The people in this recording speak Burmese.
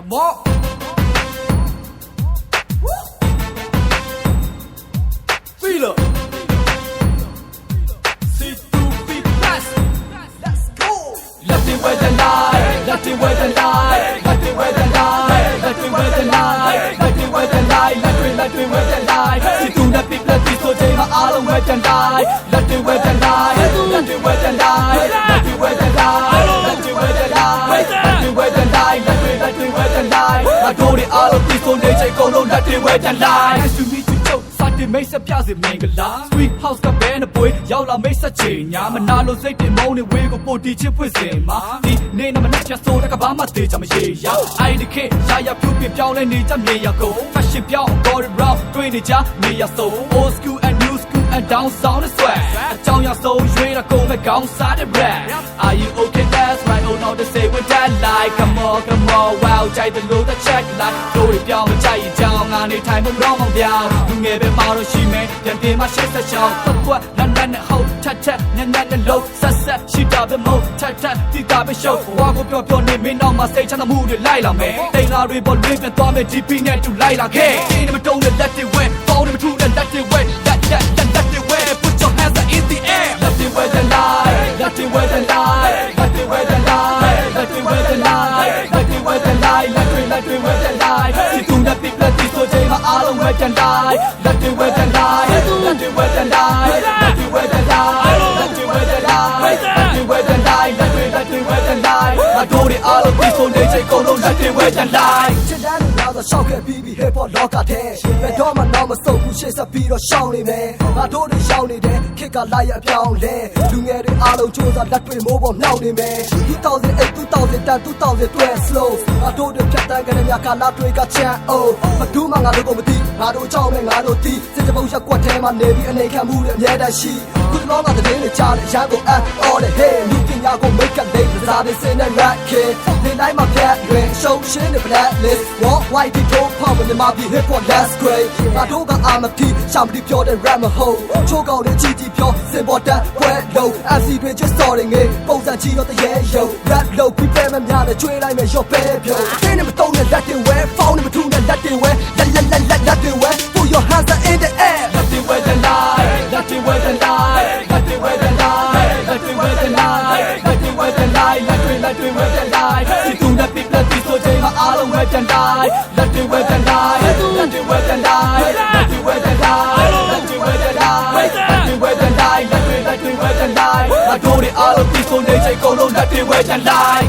Come on. Feel it. C2B plus. Let's go. Let it wear the light. Let it wear the light. Let it wear the light. Let it wear the light. Let it wear the light. Let it wear the light. C2B plus. So they are all wear the light. Let it wear the light. Let it wear the light. Let it wear the light. Let it wear the light. Let it wear the light. Let it wear the light. I do it all of this so they take all on. Let it wear the light. Nice to meet you. ဒီမိတ်ဆက်ပြစေမင်္ဂလာ Sweet House ကဘဲနဲ့ပွေရောက်လာမိတ်ဆက်ချင်ညာမနာလို့စိတ်တင်မောင်းနေဝေးကိုပို့တီချစ်ဖွင့်စင်မှာဒီနေ့နဲ့မနေ့ကဆိုတဲ့ကဘာမှသေးချင်မရေရ IDK ရာရဖြူပြပြောင်းလဲနေကြမြေရကို Fashion ပြောင်း Go around တွင်းနေကြနေရဆို Old school and new school and down sound and swag အကြောင်းရဆုံးရွေးရကုန်မဲ့ကောင်းစားတဲ့ rap Are you okay that's right oh no to say with that like come on wow ကြိုက်တယ်လို့the check like တို့ပြောင်းမကြိုက်ရင်ကြောင်းငါနေထိုင်ဖို့တော့မပြောင်းလူငယ်ပဲမာတော့ရှိမယ်ပြန်တင်မှာရှက်ဆက်ချောင်းပတ်ကွက်လန်နဲ့ဟုတ်ထက်ညံ့နဲ့လုံးဆက်ရှိတာပဲမို့ထက်တီတာပဲရှုပ်ဝါကိုပြောနေမင်းတော့မစိတ်ချမ်းသာမှုတွေလိုက်လာမယ်တိမ်လာတွေပေါ်လွင်ပြန်သွားမယ် DP နဲ့တူလိုက်လာခဲ့ဒီမတုံးနဲ့လက်တွေဝဲပေါင်းနေမထူနဲ့လက်တွေဝဲလက်တွေဝဲ put your hands in the air let it wear the light let it wear the light let it wear the light let it wear the light let it wear the light let it wear the light ဒီတူနဲ့ပြတ်ပြီးဆိုချိန်မှာအားလုံးဝဲပြန်တိုင်း let it wear the light let it wear the light let it wear the light let it wear the light let it wear the light let it wear the light အတို့တွေအားလုံးပြီးဆိုနေချိန်ကုန်လုံး let it wear the light ချစ်တဲ့လူများဆိုရှောက်ခဲ့ပြီး hip hop လောကထဲဘယ်တော့မှတော့မစုံဘူးရှေ့ဆက်ပြီးတော့ရှောင်းနေမယ်ငါတို့တွေရှောင်းနေတဲ့ခက်ကလိုက်ရအပြောင်းလဲလူငယ်တွေအားလုံးကြိုးစားလက်တွေမိုးပေါ်နှောက်နေမယ်2008 2010 2012 slow ငါတို့တွေဖြတ်တန်းကြတဲ့များကာလာတွေကချမ်းအိုးမတူးမှငါတို့ကိုမသိငါတို့အကြောင်းနဲ့ငါတို့တီးစစ်တပုတ်ရက်ကွက်ထဲမှာနေပြီးအနေခံမှုတွေအများတန်းရှိခုလောကတဲ့တွေကြားတဲ့ရန်ကုန် all the hey လူပညာကို make up လေးစားတဲ့စင်နဲ့ rap kid ဒီတိုင်းမှာဖြတ်တွင် show ရှင်းတဲ့ black list what white people pop in my hip hop that's great ငါတို့ကအာမတီရှာမတီပြောတဲ့ rap မဟုတ်ချိုးကောင်းတဲ့ကြီးပြောစင်ပေါ်တက်ပွဲလုံး MC တွေ just starting ပုံစံကြီးတော့တရေရုပ် rap လို့ people မများနဲ့ကျွေးလိုက်မယ်ရော့ပဲပြုံးအင်းနဲ့မတုံးနဲ့လက်တွေဝဲ phone နဲ့မထူးနဲ့လက်တွေဝဲလက်တွေဝဲ put your hands in the air let it wear the light let it wear the light let it wear the light let it wear the light let it wear the light let it wear the light ဒီတူနဲ့ပြတ်ပြီးဆိုချိန်မှာအားလုံးဝဲပြန်တိုင်း let it wear the light let it wear the light let it wear the light let it wear the light let it wear the light let it wear the light အတို့တွေအားလုံးပြီးဆိုနေချိန်ကုန်လုံး let it wear the light